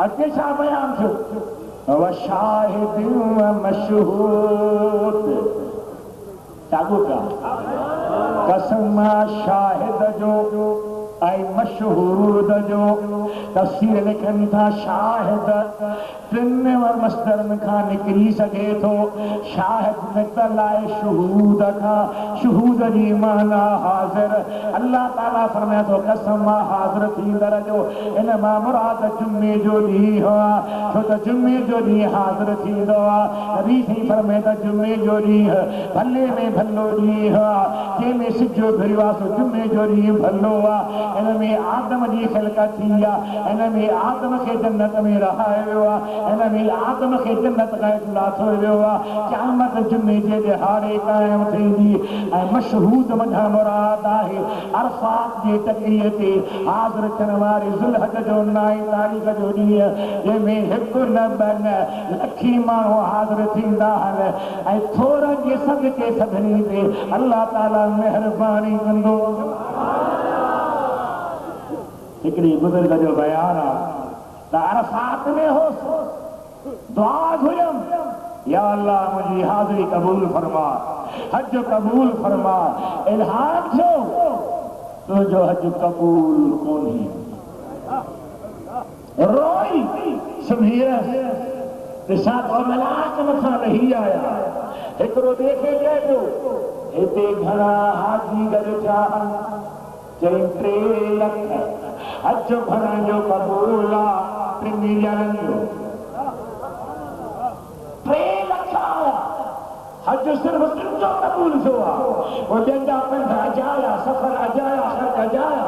अॻे छा बयान थियो व शाहिद व मशहूद चागो का कसम शाहिद जो ऐं मशहूद जो तफ़सीर लिखनि था शाहिद टिनि मस्दरनि खां निकिरी सघे थो शाहिद निकतल आहे शहूद खां शहूद जी माना हाज़िर अल्लाह ताला फरमाए थो कसम हाज़िर थींदड़ जो इन मां मुराद जुमे जो ॾींहुं आहे छो त जुमे जो ॾींहुं हाज़िर थींदो आहे नबी साईं फरमाए त जुमे जो ॾींहुं भले में भलो ॾींहुं आहे जंहिंमें सिजो घिरियो आहे सो जुमे जो ॾींहुं भलो आहे इन में आदम जी ख़िलक़त थी आहे इन में आदम खे जन्नत में रहायो वियो आहे इन में आदम खे जन्नत खां लाथो वियो आहे क़यामत जुमे जे ॾिहाड़े क़ाइम थींदी ऐं मशहूद मथां मुराद आहे अरफात जे टकीअ ते हाज़िर थियण वारे ज़ुल्हज जो 9 तारीख़ जो ॾींहुं जंहिंमें हिकु न ॿ न लखी माण्हू हाज़िर थींदा आहिनि ऐं थोरनि जे सदके सभिनी ते अल्लाह ताला महिरबानी कंदो हिकिड़ी बुज़ुर्ग जो बयान आहे त अरफात में हो दुआ घुरयमि या अल्लाह मुंहिंजी हाज़िरी क़बूल फरमा हज क़बूल फरमा इल्हाम थियो तुंहिंजो हज क़बूल कोन्हे रोई सुबीरसि ॾिसां तो मलाक मथां लही आया हिकिड़ो देखे चए पियो हिते घणा हाजी गॾु थिया चई 3 लख हज भरण जो क़बूल आहे 3 ॼणनि जो 3 लख आया हज सिर्फ तुंहिंजो क़बूल थियो आहे वो ॿियनि पंध अजाया सफ़र अजाया ख़र्च अजाया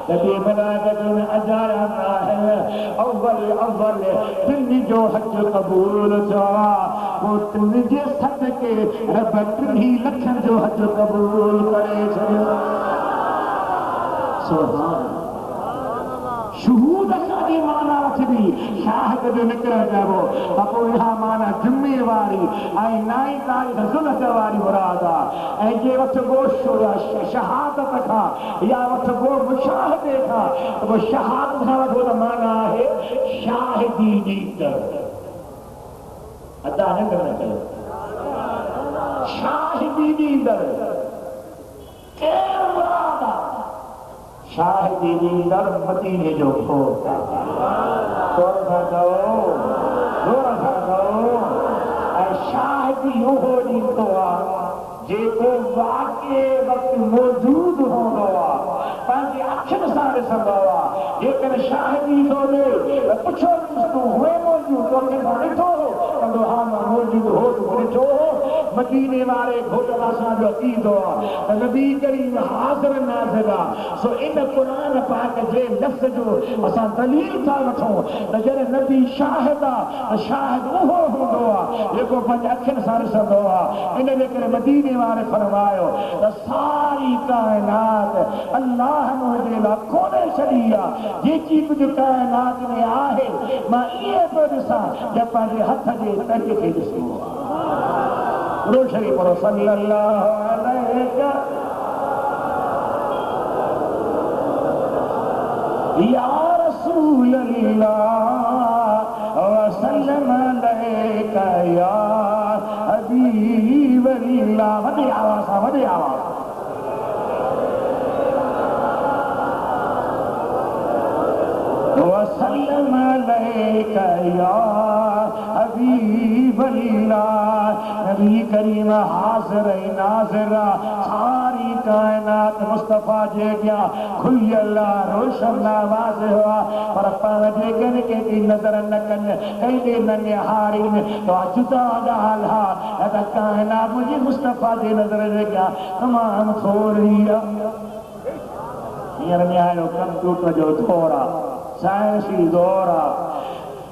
तॾहिं मलाइकतुन अजाया न आहिनि अव्वल तुंहिंजो हज क़बूल थियो आहे पोइ तुंहिंजे सदके रब 3 लखनि जो हज क़बूल करे छॾियो सुभान शहूद जी माना वठबी शाहिद जो निकिरण चइबो त पोइ इहा माना जुमे वारी ऐं 9 तारीख़ ज़ुल्हज वारी मुराद आहे ऐं जे वठिबो शहादत खां या वठिबो मुशाहिदे खां त पोइ शहादत खां वठो त माना आहे शाहिदी नीत अदा न कयो शाहिदी नींदर केरु मुराद आहे शाहिदी नींदर मदीने जो खोट ऐं शाहिदी उहो ॾींदो आहे जेको वाक़े वक़्तु मौजूद हूंदो आहे पंहिंजी अखियुनि सां ॾिसंदो आहे जेकॾहिं शाहिदी थो ॾे त पुछो तूं हुए मौजूद तोखे मां ॾिठो हो कंदो हा मां मौजूद हो तूं ॾिठो हो मदीने वारे घोट असांजो अक़ीदो आहे त नबी करीम हाज़िर नाज़िर आहे सो इन क़ुरान पाक जे लफ़्ज़ जो असां दलील था वठूं त जॾहिं नबी शाहिद आहे त शाहिद उहो हूंदो आहे जेको पंहिंजे अखियुनि सां ॾिसंदो आहे इन जे करे मदीने वारे फरमायो त सारी काइनात अल्लाह मुंहिंजे लाइ खोले छॾी आहे जेकी कुझु काइनात में आहे मां इहे पियो ॾिसां जे पंहिंजे हथ जे पेट खे ॾिसो रोशनी पढ़ो सल्लल्लाहु अलैहि या रसूल अल्लाह व सल्लम अलैका या हबीब अल्लाह वॾी आवाज़ व सल्लम अलैका या हबीब अल्लाह नबी करीम हाज़िर नाज़िर सारी कायनात मुस्तफ़ा जे अॻियां खुलियल रोशन आवाज़ हुआ पर पाण जे कन कंहिंजी नज़र न कनि कंहिंजे न निहारीनि तो जुदा ॻाल्हि आहे त कायनात मुंहिंजी मुस्तफ़ा जे नज़र जे अॻियां तमामु थोरी आहे हींअर निहारियो कंप्यूटर जो दौर आहे साइंसी दौर आहे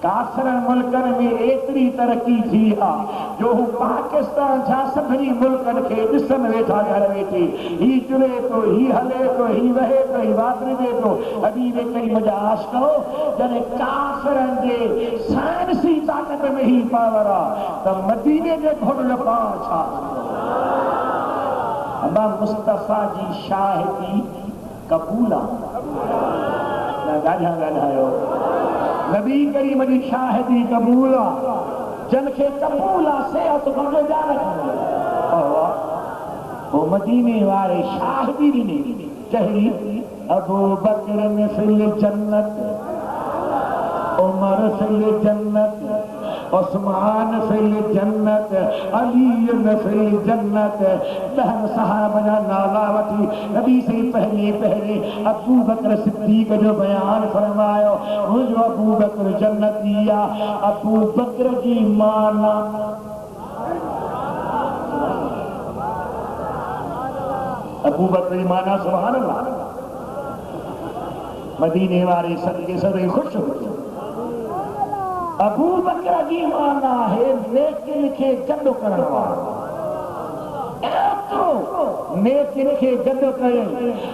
काफ़िरनि मुल्कनि में एतिरी तरक़ी थी आहे जो हू पाकिस्तान छा सभिनी मुल्कनि खे ॾिसनि वेठा घर वेठे ही चुरे थो ही हले थो ही वहे थो ही वापरिजे थो अॼु कई मुंहिंजा आशिक़ो जॾहिं काफ़िरनि जे साइंसी ताक़त में ही पावर आहे त मदीने जे घोड़े पाण छा अबा मुस्तफ़ा जी शाहिदी क़बूल आहे ॻाल्हायो नबी करीम जी शाहिदी कबूला जन के कबूला से तो बंदे जा रखे वो मदीने वाले शाहिदी ने कही अबू बकर ने फिल जन्नत, उमर फिल जन्नत, उस्मान फिल जन्नत, अली फिल जन्नत। बहन साहब नालावती नबी से पहले पहले अबू बकर सिद्दीक जो बयान फरमायो वो जो अबू बकर जन्नतिया अबू बकर की माना अबू बकर की माना सुभान अल्लाह। मदीने वाले सदके सभी खुश होते। अबू बकर की माना है लेकिन के गड्ढो करने वाला नेकिन के गड्ढो करे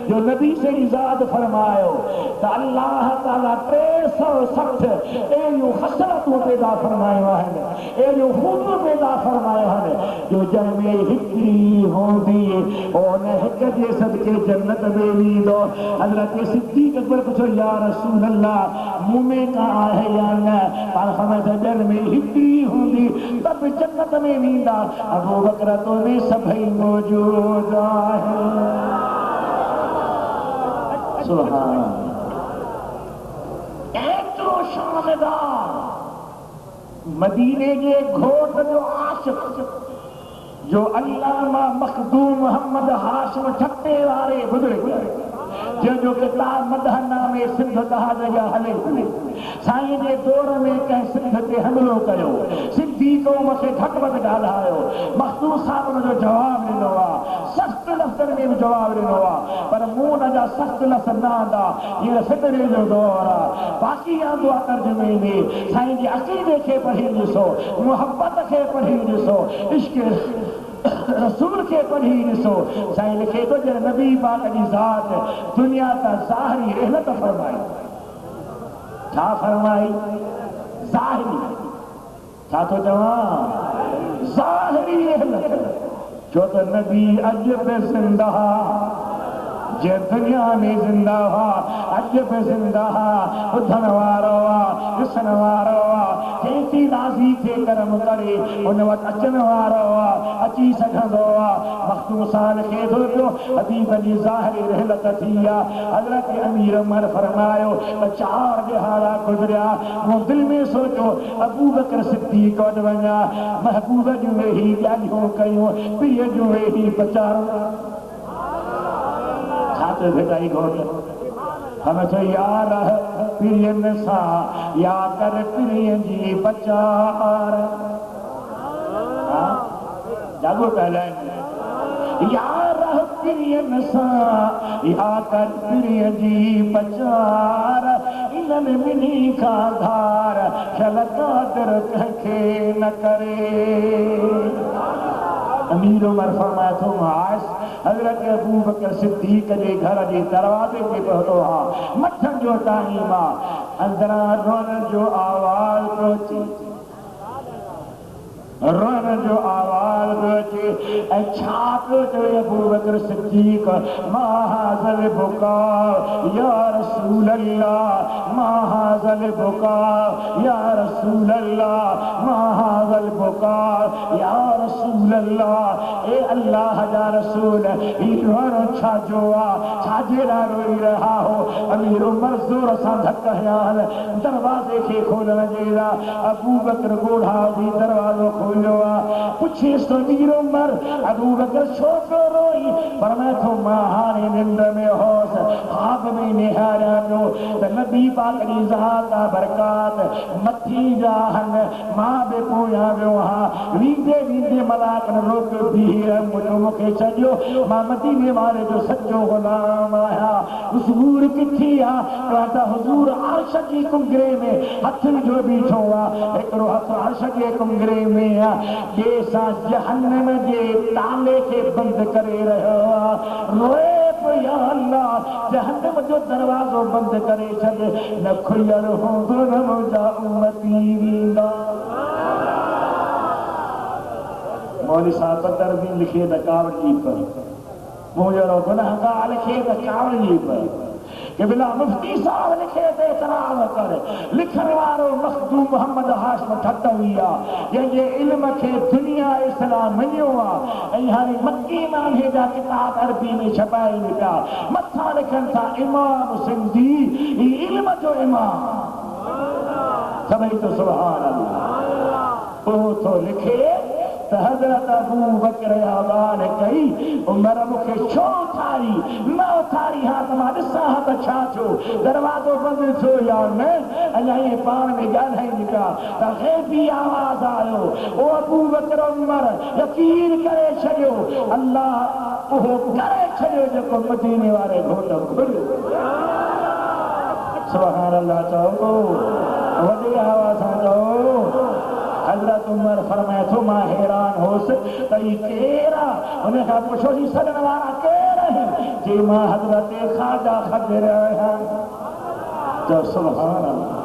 जो नबी से इजाद फरमायो तो अल्लाह ताला 360 ए यो खसरतों पैदा फरमायो है ए यो खूब पैदा फरमायो है जो जन में हिकरी होंदी और ने हिक जे सदके जन्नत में वींदो। हजरत सिद्दीक अकबर पूछो या रसूल अल्लाह मुंह में का है या न पर हमें जन में हिकरी होंदी तब जन्नत में वींदा। अबू बकर तो ने सभई मौजूद है सुभान एतरो शानदार मदीने के घोट जो आशिक जो अल्लामा मखदूम मोहम्मद हाशिम ठट्टे वाले बुजुर्ग जो किताब मदहना में सिंध कहा जगह हले साईं जे दौर में कंहिं सिंध ते हमलो कयो सिद्दीक़ो मूंखे घटवध ॻाल्हायो मखदूम साहब जो जवाब ॾिनो आहे सख़्त लफ़्ज़नि में बि जवाब ॾिनो आहे पर मूं हुन जा सख़्त लफ़्ज़ न आंदा हींअर फितरे जो दौर आहे बाक़ी आंदो आहे तर्जुमे में साईं जे अक़ीदे खे पढ़ी ॾिसो मुहबत खे पढ़ी ॾिसो इश्क रसूल के पढ़ी ॾिसो साईं लिखे तो जो नबी पाक जी ज़ात दुनिया का ज़ाहिरी रहलत फरमाई छा फरमाई ज़ाहिरी छा तो चवां ज़ाहिरी रहलत जो तो नबी अॼु पे ज़िंदा जे दुनिया में जिंदा हुआ अॼु पे जिंदा ॿुधण वारो आहे ॾिसण वारो आहे केतिरी राज़ी थे कर्म करे उन वटि अचण वारो आहे अची सघंदो आहे। मखदूम सां लिखे थो पियो हबीब जी ज़ाहिरी रहलत थी आहे। हज़रत अमीर उमर फरमायो त 4 ॾिहाड़ा गुज़रिया मूं दिलि में सोचियो अबू बकर सिद्दीक़ वटि वञा महबूब जूं वेही ॻाल्हियूं कयूं पीउ जूं वेही वीचारूं छात्र भेटाई घोट हम तो यार प्रियन सा या कर प्रिय जी बचार जागो पहले यार प्रियन सा या कर प्रिय जी बचार इनन मिनी का धार खलका दर कहे न करे। अमीर उमर फरमाया थो मास हज़रत अबू बकर सिद्दीक़ जे घर जे दरवाज़े ते पहुतो हा मथन जो टाइम आहे अंदरां रोअण जो आवाज़ पियो अचे रोअण जो आवाज़ पियो अचे ऐं छा पियो चवे अबू बकर सिद्दीक़ मां हाज़ल बुका या रसूल अल्लाह मां हाज़ल बुका या रसूल अल्लाह मां हाज़ल बुका या रसूल अल्लाह ए अल्लाह जा रसूल ही रोअण छा जो आहे छाजे लाइ रोई रहा हो। अमीर उमर ज़ोर सां धक हयां दरवाज़े खे खोलण जे लाइ अबू बकर ॻोढ़ा उथी दरवाज़ो खोलियो आहे पुछेसि तो अमीर उमर अबू बकर छो पियो रोई पर मैं थो मां हाणे निंड में होसि ख़्वाब में निहारियां पियो त नबी पाक जी ज़ात जा बरकात मथी जा हन मां बि पोयां वियो हा वींदे वींदे मलाकनि रोक बीह मुंहिंजो मूंखे छॾियो मां मदीने वारे जो सचो ग़ुलाम आहियां। हुज़ूर किथे आहे त हुज़ूर अर्श जी कुंगरे में हथ जो बीठो आहे हिकिड़ो हथु अर्श जे कुंगरे में आहे ॿिए सां जहन्नम जे ताले खे बंदि करे रहियो आहे रोए पियो या अल्लाह जहन्नम जो दरवाज़ो बंदि करे छॾ न खुलियल हूंदो न मुंहिंजा उम्मती वेंदा। मौलवी साहब बदर भी लिखे त कावड़ जी पर मुंहिंजो गुनहगार लिखे त कावड़ जी पर कि बिला मुफ्ती साहब लिखे ते एतराज़ कर लिखण वारो मखदूम मोहम्मद हाशिम ठटवी आहे जंहिंजे इल्म खे दुनिया इस्लाम मञियो आहे ऐं हाणे मक्की माण्हे जा किताब अरबी में छपाइनि पिया मथां लिखनि था इमाम सिंधी ही इल्म जो इमाम सभई तो सुभान अल्लाह वो तो लिखे त हज़रत अबू बकर आवान कई उमर मूंखे छो उथारी न उथारी हा त मां ॾिसां हा त छा थियो दरवाज़ो बंदि थियो या न अञा इहे पाण में ॻाल्हाइनि पिया त ग़ैबी आवाज़ आयो ओ अबू बकर उमर यकीन करे छॾियो अल्लाह उहो करे छॾियो जेको मदीने वारे घोट घुरियो सुभान अल्लाह चओ वॾी आवाज़ सां चओ हज़रत उमर फरमाए थो मां हैरान होसि त ही केरु आहे हुन खां पुछो ही सॾण वारा केरु आहिनि जे मां हज़रत ख़ाजा ख़दर आहियां त सुभान अल्लाह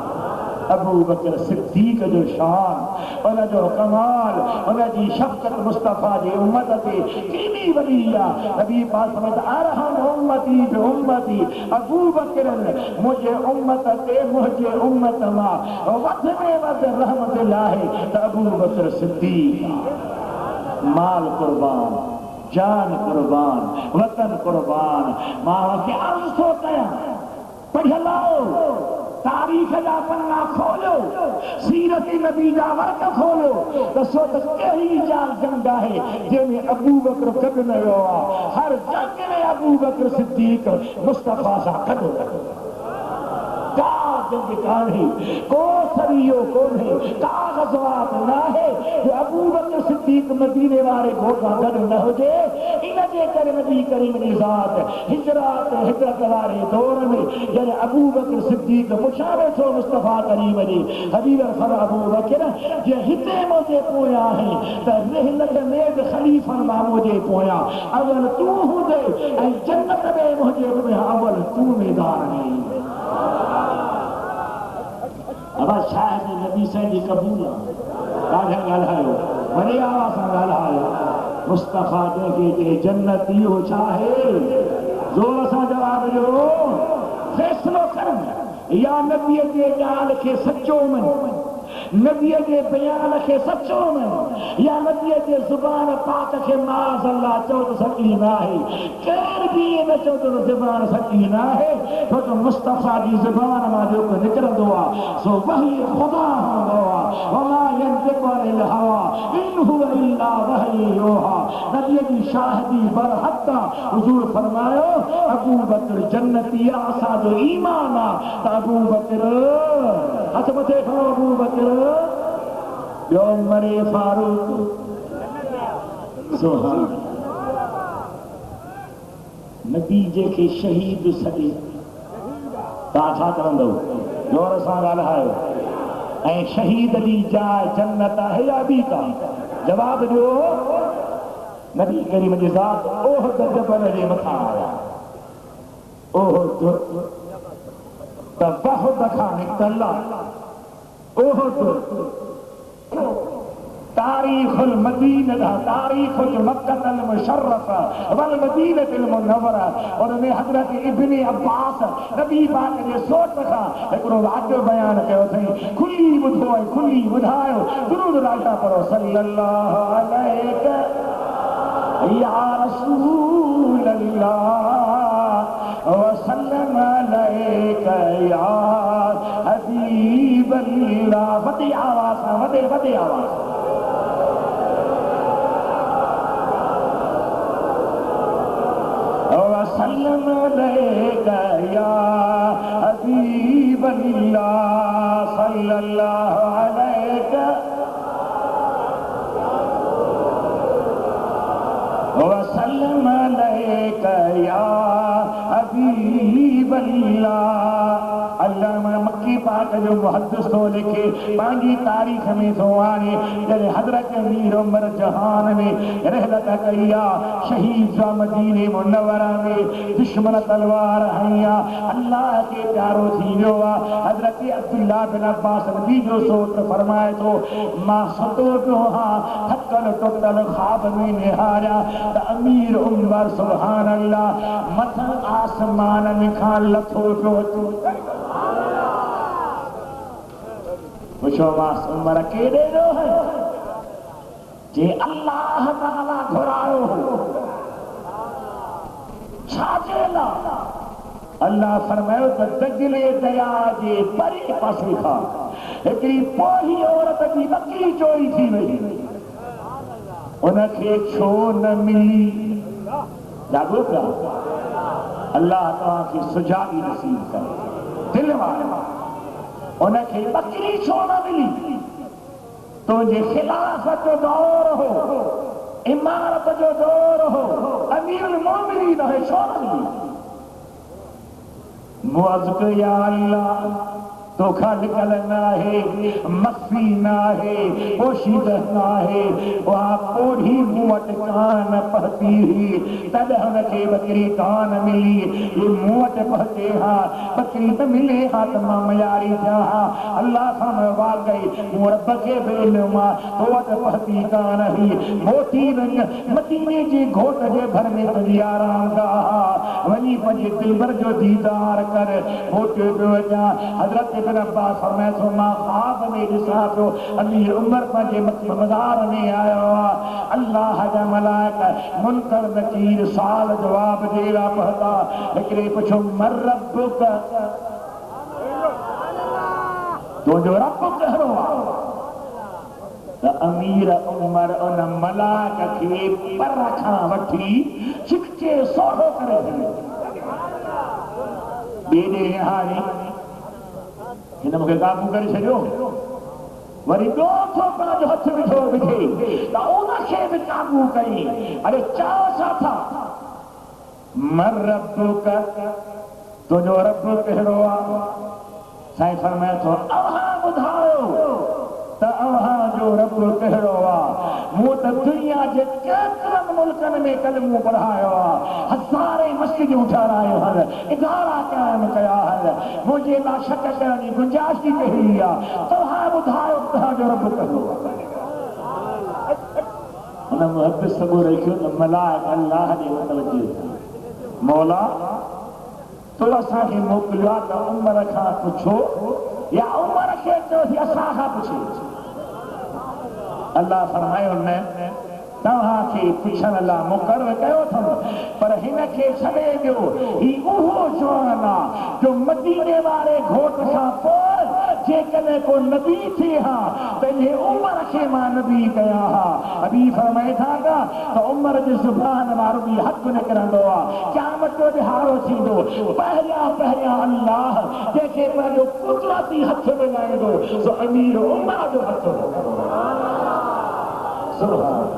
अबू बकर सिद्दीक़ जो शान उन जो कमाल उन जी शफ़क़त मुस्तफ़ा जी उम्मत ते केॾी वॾी आहे नबी पाक फरमाए अरहम उम्मती बि उम्मती अबू बकर मुंहिंजे उम्मत ते मुंहिंजे उम्मत मां वधि में वधि रहमत आहे त अबू बकर सिद्दीक़ माल कुर्बान जान कुर्बान वतन कुर्बान मां खे अर्ज़ थो कयां पढ़ियल आओ तारीख़ जा पन्ना खोलियो सीरत नबी जा वर्क खोलियो दसो त कहिड़ी जाल जंग आहे जंहिंमें अबू बकर गॾु न वियो आहे हर जंग में अबू बकर सिद्दीक़ मुस्तफ़ा सां गॾु का जंग कान्हे को सरियो कोन्हे का ग़ज़वात न आहे जो अबू बकर सिद्दीक़ मदीने वारे घोट सां गॾु न हुजे इन जे करे नबी करीम जी ज़ात हिजरत वारे दौर में जॾहिं अबू बकर सिद्दीक़ पुछा वेठो मुस्तफ़ा करीम जी हबीब फर अबू बकर जे हिते मुंहिंजे पोयां आहे त रिहलत में बि ख़लीफ़नि मां मुंहिंजे पोयां अवल तूं हुजे ऐं जन्नत में मुंहिंजे पोयां अवल तूं मैदान में अब शायद नबी साईं जी कबूल ॾाढा ॻाल्हायो वॾे आवाज़ सां ॻाल्हायो मुस्तफ़ा जंहिंखे जन्नत इहो छा आहे ज़ोर सां जवाब ॾियो फ़ैसिलो कर या नबीअ जे ॻाल्हि खे सचो मञ नबीअ जे बयान खे सचो मञ या नबीअ जे ज़ुबान पाक खे माज़ अल्लाह चओ त सची न आहे केर बि न चओ त ज़ुबान सची न आहे छो त मुस्तफ़ा जी ज़ुबान मां जेको निकिरंदो आहे सो वही ख़ुदा हूंदो आहे वमा यंतिक़ु अनिल हवा इन हुव इल्ला वही युहा नबीअ जी शाहिदी बरहक़ हुज़ूर फरमायो अबू बकर जन्नती आहे असांजो ईमान आहे त अबू बकर हथ मथे खणो अबू बकर ॿियो मरे फारूक सुभान नबी जेके शहीद सॾे तव्हां छा करंदव ज़ोर सां ॻाल्हायो ऐं शहीद जी जाइ जन्नत आहे या ॿी का जवाब ॾियो नबी करीम जी ज़ात ओहद जबल जे मथां आया ओहद त वहद खां निकितल तारीख़ुल मदीना तारीख़ुल मक्कतल मुशर्रफ वल मदीनतुल मुनव्वरा और में हज़रत इब्न अब्बास नबी पाक जे सोच खां हिकिड़ो वाक़ियो बयान कयो अथई खुली ॿुधो ऐं खुली ॿुधायो दुरूद राजा पढ़ो सल्लल्लाहु अलैहि या रसूल अल्लाह वसल्लम अलैका या हबीब अल्लाह वॾी आवाज़ सां वॾे आवाज़ वसल्लम अलैका या हबीब अल्लाह सल्लल्लाहु अलैका वसल्लम अलैका या हबीब अल्लाह अल्लामा मक्की पाक जो मुहद्दिस तो लिखे पांजी तारीख में तो आने जरे हजरत अमीर उमर जहान में रहलत कईया शहीद जा मदीने मुनव्वरा में दुश्मन तलवार हइया अल्लाह के प्यारो थी वियो हजरत अब्दुल्लाह बिन अब्बास रजी जो सोच फरमाए तो मां सतो पियो हां थकल टुटल ख्वाब में निहारा त अमीर उमर सुभान अल्लाह मथन आसमान में खान लथो पियो पुछो मास उमर केड़े जो है जे अल्लाह ताला घुरायो छाजेला अल्लाह फरमायो त दजले दया जे परे पासे खां एकड़ी पोही औरत की बकरी चोरी थी वई उनखे छो न मिली जागो पिया अल्लाह तव्हां खे सुजागी नसीब करे दिल वारा उनखे बकरी छो न मिली तुंहिंजे खिलाफत जो दौर हो इमारत जो दौर हो अमीरुल मोमिनीन है छो न मिली मुअज़्ज़ या अल्लाह तोखा निकल ना है मख्फी ना है पोशीदा ना है वहाँ पोढ़ी मुवट कान पहती ही तद हुनखे बकरी कान मिली ये मुवट पहते हाँ बकरी तो मिले हाँ तमाम यारी जहाँ अल्लाह का मवा गई मुरब के बेल मां तोवट पहती कान ही मोती रंग मदीने जे घोट जे भर में तुझी आराम गाहा वनी पंजे दिलबर जो दीदार कर मोटे बेवजा हजरत इब्न अब्बास फरमाए तो मां ख्वाब में ॾिसां पियो अमीर उमर पंहिंजे मज़ार में आयो आहे अल्लाह जा मलाइका मुनकर नकीर साल जवाब देगा पहता हिकिड़े पुछो मर रब्बुक तुंहिंजो रब कहिड़ो आहे त अमीर उमर उन मलाइक खे पर खां वठी छिकचे सोढ़ो करे छॾियो ॿिए ॾे हाणे हिन मूंखे काबू करे छॾियो वरी ॿियो थो पंहिंजो हथ विझो विझे त उनखे बि काबू कई अरे चओ छा था मर रब्बुक तुंहिंजो रब कहिड़ो आहे साईं फरमाए थो अव्हां ॿुधायो त अव्हां जो रब कहिड़ो आहे मूं त दुनिया जे केतिरनि मुल्कनि में कलमो पढ़ायो आहे हज़ारे मस्जिदूं ठारायो हल इदारा क़ाइम कया हल मुंहिंजे लाइ शक करण जी गुंजाइश ई कहिड़ी आहे तव्हां ॿुधायो तव्हांजो रब कहिड़ो आहे हुन मुहद्दिस सॻो रखियो त मलाइक अल्लाह ॾे मुतवजो मौला तो असांखे मोकिलियो आहे त उमर खां पुछो या उमर खे चयोसि असां खां पुछे अल्लाह फरमायो न तव्हांखे पुछण लाइ मुक़ररु कयो अथमि पर हिनखे छॾे ॾियो ही उहो चवण आहे जो मदीने वारे घोट खां पोइ जेकॾहिं को नबी थिए हा पंहिंजे उमर खे मां नबी कया हा अभी फरमाए था त उमर जे ज़ुबान वारो बि हक़ निकिरंदो आहे क़यामत जो ॾिहाड़ो थींदो पहिरियां पहिरियां अल्लाह जंहिंखे पंहिंजो कुदरती हथ मिलाईंदो सो अमीर उमर जो हथ सुभान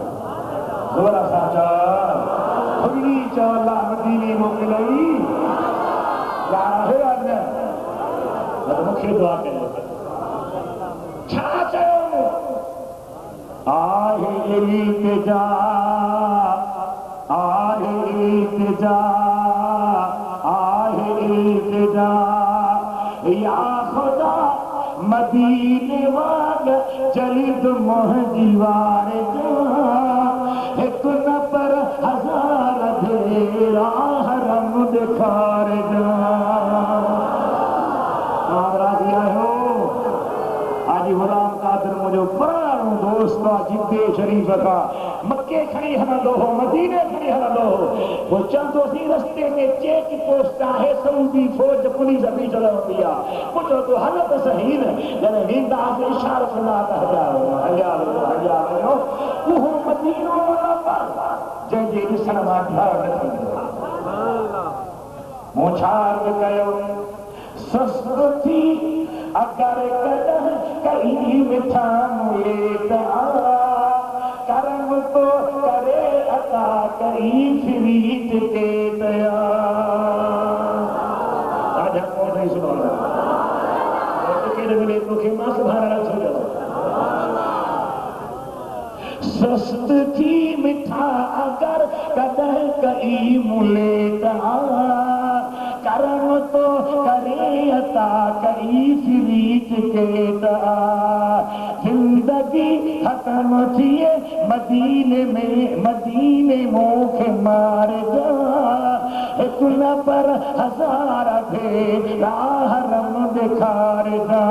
ज़ोरा साचा खुली चवला मदीने मोकिलई या है न तो मूंखे दुआ कयो छा चयो आहे इल्तिजा या खुदा मदीने वाग जलिद मोह दीवार एक न पर हजार धेरा हरम दिखार राजी आयो आज गुलाम कादिर मुझो पुरानो दोस्त जिद्दे शरीफ का मक्के खड़ी हलंदो हो मदीने खड़ी हलंदो हो वो चंदोसी रस्ते में चेक पोस्ट है सऊदी फौज पुलिस अभी चला होती है पुछो तो हालत सही न जने वेंदा से इशारो कंदा त हजार वो मदीनो मुनव्वर जंहिंजे ॾिसण मां ठार न थींदो मोछार कयो संस्कृति अगर कदम कहीं मिठा मुले करम तो करे अता कहीं फिरीत के दया राजा कौन है सुनो मुखे मास भरण छो जाओ सस्त थी मिठा अगर कदह कई मुलेटा करम तो करे अता कई फिरीत केटा जिंदगी खत्म थिए मदीने मुखे मार जा एक न पर हजार थे राहरम दिखार जा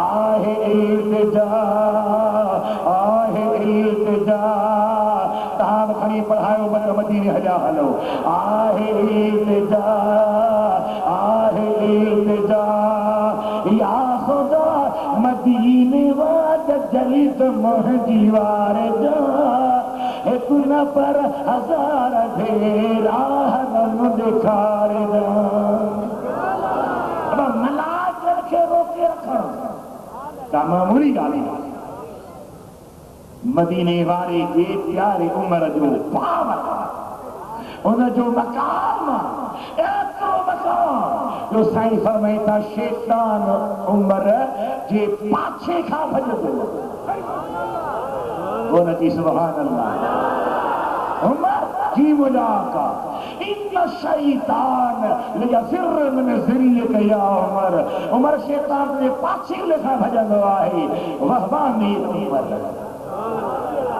आहे इल्तिजा तान खणी पढ़ायो मत मदीने हजा हलो आहे इल्तिजा या खुदा मदीने वाद जलित मोह दीवार जा एक न पर हजार भेरा हरम दिखार जा अब मलाज रखे रोके रखण का मामूली गाली मदीने वारे के प्यारे उमर जो पावर उन जो मकाम एतिरो मकाम जो साईं फरमाए था शैतान उमर जे पाछे खां भॼंदो वो नती सुभान अल्लाह उमर की मुलाका इन शैतान लियफिर मिन ज़िल्लिक या उमर शैतान जे पाछे लेखा भॼंदो आहे वहबानी उमर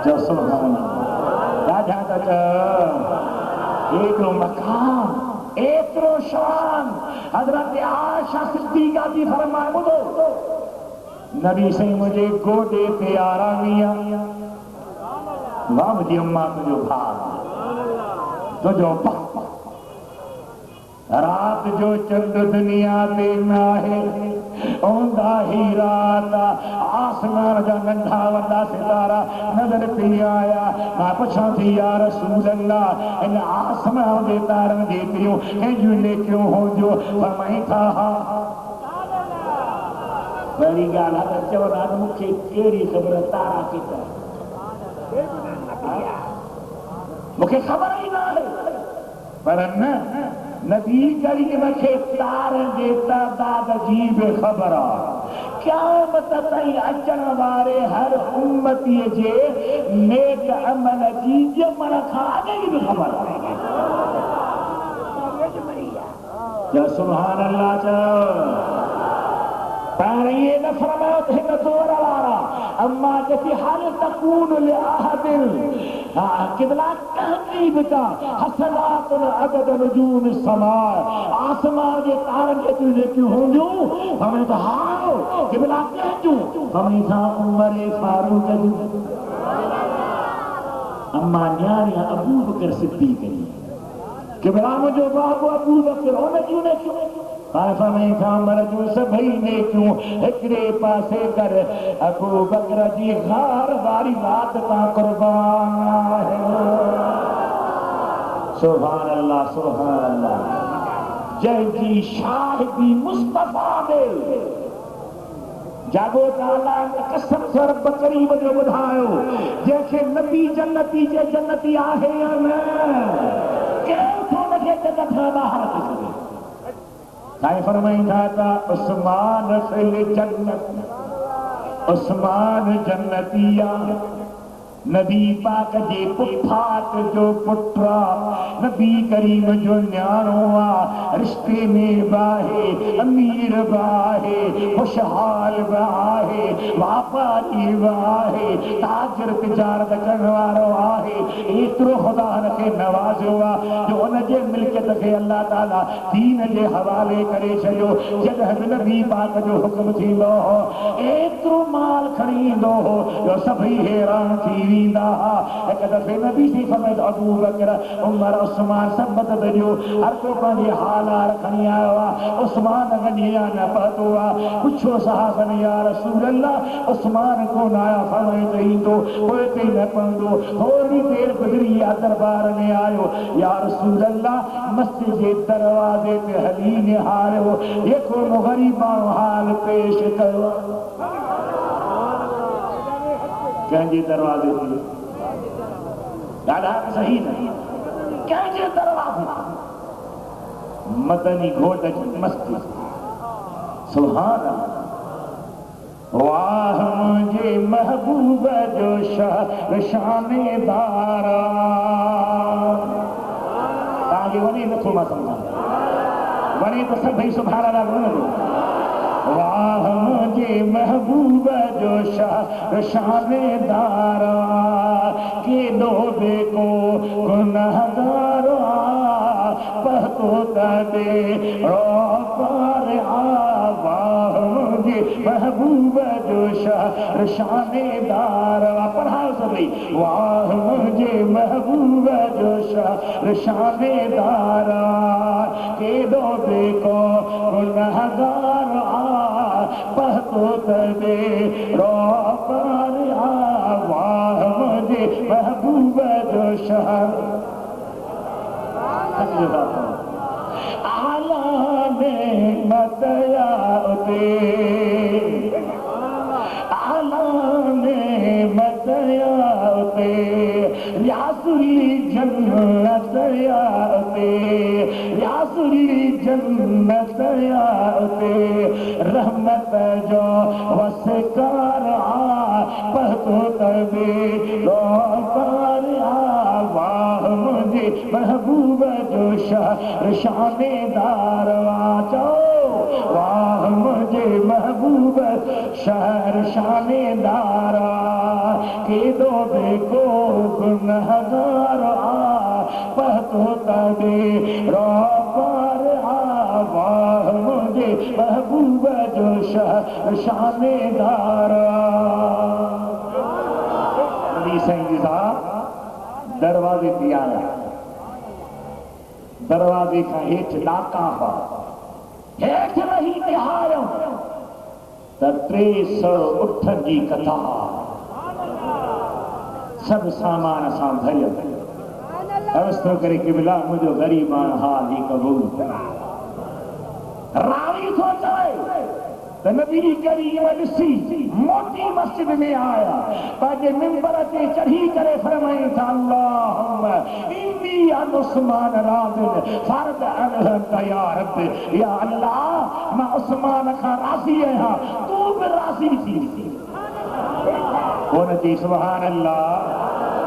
जो सुभान अल्लाह राजा त एतिरो मकाम एतिरो शान हज़रत आयशा सिद्दीक़ा जी फरमाए ॿुधो नबी साईं मुंहिंजे गोॾे ते आरामिया वाह मुंहिंजी अम्मा तुंहिंजो भाउ तुंहिंजो बाप रात जो चंड दुनिया ते न आहे ओंदा ही रात आसमान जा नंढा वॾा सितारा नज़र पई आया मां पुछां थी या रसूल अल्लाह इन आसमान जे तारनि जेतिरियूं कंहिंजूं नेकियूं हूंदियूं फरमाई था हा पहिरीं ॻाल्हि आहे त चवंदा मूंखे कहिड़ी ख़बर तारा केतिरा मूंखे ख़बर ई न आहे पर न नबी करीम खे तारनि जे तइदाद जी बि ख़बर आहे क़यामत ताईं अचण वारे हर उम्मतीअ जे नेक अमल जी ॼमण खां अॻु जी बि ख़बर आहे चओ सुभान अल्लाह चओ पर ये न फरमायो त हिन दौर वारा अम्मा जैसी हाल तकून लिअहदिन किबला कहती बिता हसनातुन अदद नजूम समा आसमान जे तारनि जेतिरियूं जेतियूं हूंदियूं हमें त हाओ किबला कहजूं हमें सां उमर फारूक जूं अम्मा न्याणी अबू बकर सिद्दीक़ किबला मुंहिंजो बाबू अबू बकर हुन जूं नेकियूं सभई नेकियूं हिकिड़े पासे कर अबू बकर जी गार वारी रात तां कुर्बान आहे सुभान अल्लाह जंहिंजी शाहिदी मुस्तफा दे जागो ताला कसम से रब करीम जो ॿुधायो जंहिंखे नबी जन्नती जे जन्नती आहे या न केरु थो हुनखे जन्नत खां ॿाहिरि थी सघे साईं फरमाईंदा था उस्मान फिल जन्नत उस्मान जन्नतिया नबी पाक जे पुफात जो पुट्रा नबी करीम जो न्याणो आ रिश्ते में बाहे अमीर बाहे खुशहाल बाहे वापारी बाहे ताजर तिजारत करण वारो आहे एतिरो ख़ुदा खे नवाज़ियो आहे जो उनजे मिल्कियत खे अल्लाह ताला दीन जे हवाले करे छॾियो जॾहिं बि नबी पाक जो हुक्म थींदो हो एतिरो माल खणी ईंदो हो जो सभई हैरान थी वींदा एक दफ़े नबी से फरमायो अबू बकर उमर उस्मान सब मदद ॾियो हर को पंहिंजे हालार खणी आयो आहे उस्मान गॾिया न पतो आहे पुछो सहाबन या रसूल अल्लाह उस्मान कोन आया फरमायो त ईंदो पोइ ते न पवंदो थोरी देर गुज़री आहे दरबार में आयो या रसूल अल्लाह मस्जिद जे दरवाज़े ते हली निहारियो जेको ग़रीबाणो हाल पेश कयो कंहिंजे दरवाज़े ते ॾाढा सही नहीं कंहिंजे दरवाज़े मदनी घोट जी मस्जिद सुभान वाह मुझे महबूब जो शानेदारा तव्हांखे वञे नथो मां सम्झां वञे त सभई सुभाणे अल्लाह वाह मुझे महबूब जो शानेदारा केॾो बेको गुनहगार पतो तबे रोपार वाह मुझे महबूब जो शानेदार पढ़ाओ सभई वाह मुझे महबूब जो शानेदार केॾो बेको गुनहगार पतो तबे रोपार वाह मुझे महबूब जो आला ने मतया उते आला ने मतया उते यासुली जन्नत या उते यासुली जन्नत या उते रहमत जो वसकार पतो तबे रोकार वाह मुझे महबूब जो शानेदार चो वाह मुझे महबूब शहर शानेदार केॾो बेको गुनहगार पतो तबे रोपार वाह मुझे महबूब जो शानेदार साईं साहब दरवाजे ते आया दरवाजे खां हेठि ॾाका हुआ हेठि रही निहारियो त 300 उठनि जी कतार सभु सामान सां भरियल अवस्थो करे क़िबला मुंहिंजो ग़रीबान हाल ही क़बूल रावी थो चवे त नबी करीम ॾिसी मोटी मस्जिद में आया पंहिंजे मिंबर ते चढ़ी करे फरमाइनि था अल्लाहुम्मा इन्नी अन उस्मान राज़िन फर्द अनहत या रब या अल्लाह मां उस्मान खां राज़ी आहियां तू बि राज़ी थी हुन चई सुभान अल्लाह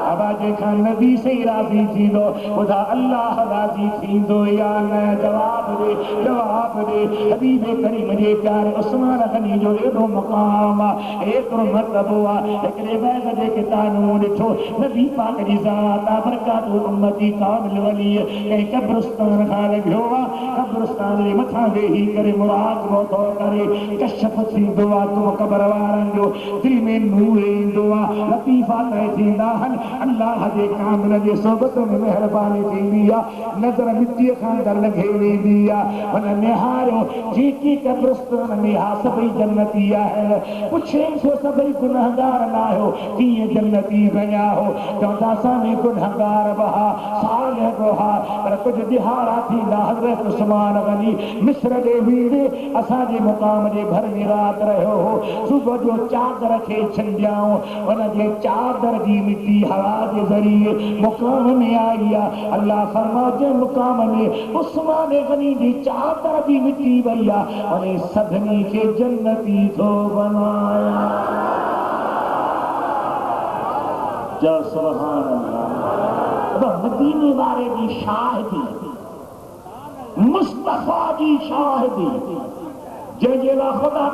आवाज़ खां नबी से राज़ी थींदो ॿुधा अल्लाह राज़ी थींदो या न जवाब दे हबीब करीम जे प्यारे उस्मान गनी जो एॾो मक़ाम आहे एतिरो मरतबो आहे हिकिड़े बैग जे किताबूं ॾिठो नबी पाक जी ज़ात बरकात उम्मती कामिल वली कंहिं क़ब्रिस्तान खां लॻियो आहे क़ब्रिस्तान जे मथां वेही करे मुराक़बो थो करे कशफ थींदो आहे तूं क़बर वारनि जो दिलि में नूर ईंदो आहे लतीफ़ा तय थींदा आहिनि अल्लाह जे कामिल जे सोबत में मेहरबानी थींदी आहे नज़र मिटीअ खां अंदर लॻे वेंदी आहे हुन निहारियो जेकी क़ब्रिस्तान में हा सभई जन्नती आहे पुछे छो सभई गुनहगार न आहियो कीअं जन्नती बणिया हो चवंदा असां में गुनहगार बहा सालिह बहा पर कुझु दिहाड़ा थींदा हज़रत उस्मान गनी मिस्र ॾे वींदे असांजे मुक़ाम जे भर में राति रहियो हो सुबुह जो चादर खे छंडियाऊं हुन जे चादर जी मिटी हवा के जरिए मुकाम में आई अल्लाह फरमाते मुकाम में उस्मान गनी जी चादर जी मिटी वई और सदनी के जन्नती थो बनाया जो सुभान अल्लाह मदीने वाले की शाहिदी मुस्तफा की शाहिदी जैला खुदा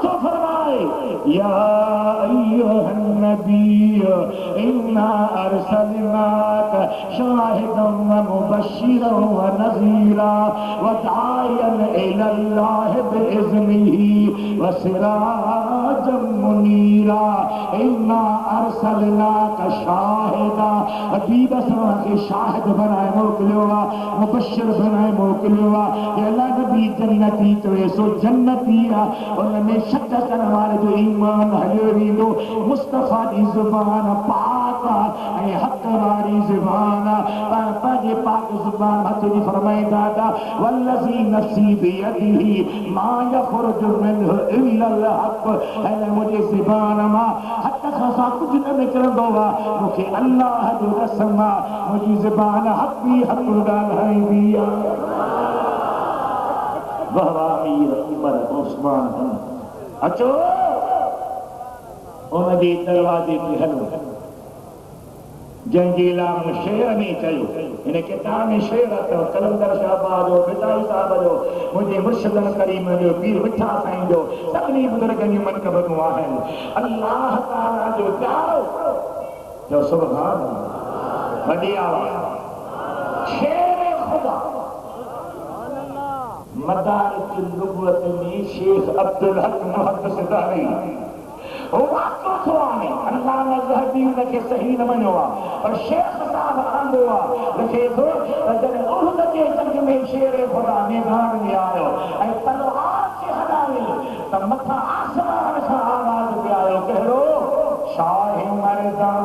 तो फरमाए या अय्युहन नबी इन्ना अरसलनाका शाहिदन व मुबश्शिरन व नज़ीरा व दाइयन इलल्लाह बिइज़्निही व सिराजम मुनीरा इन्ना अरसलनाका शाहिदा हबीब असां खे शाहिद बनाए मोकिलियो आहे मुबश्शिर बनाए मोकिलियो आहे अल्लाह नबी जन्नती चवे सो जन्नती आहे उनमें शक करण वारे जो ईमान हलियो वेंदो मुस्तफा जी ज़ुबान पाक ऐं हक़ वारी ज़ुबान पंहिंजे पाक ज़ुबान हथ जी फरमाईंदा था वल्लज़ी नफ़्सी बियदिही मा यख़रुजु मिन्हु इल्लल हक़ ऐं मुंहिंजे ज़ुबान मां हक़ खां कुझु न निकिरंदो आहे मूंखे अल्लाह जो कसम आहे मुंहिंजी ज़ुबान हक़ ई हक़ ॻाल्हाईंदी आहे अचो उनजे दरवाजे ते हलो जंहिंजे लाइ शेर में चयो हिन किताब में शेर अथव कलंदर शाहबाद जो बिदाई साहब जो मुंहिंजे मुर्शिदन करीम जो पीर मिठा साईं जो सभिनी बुजुर्गनि जूं मनक़बतूं आहिनि अल्लाह ताला जो प्यारो जो सुभान अल्लाह वॾी आवाज़ शेर खुदा मदारिज नुबुवत में शेख अब्दुल हक मुहद्दिस दारी वाक़ो थो आहे अल्लाह ज़हबी उनखे सही न मञियो आहे पर शेख साहब आंदो आहे लिखे थो त जॾहिं उहद जे जंग में शेर खुदा मैदान में आयो ऐं तलवार खे हलायो त मथां आसमान खां आवाज़ पे आयो कहिड़ो शाह मर्दां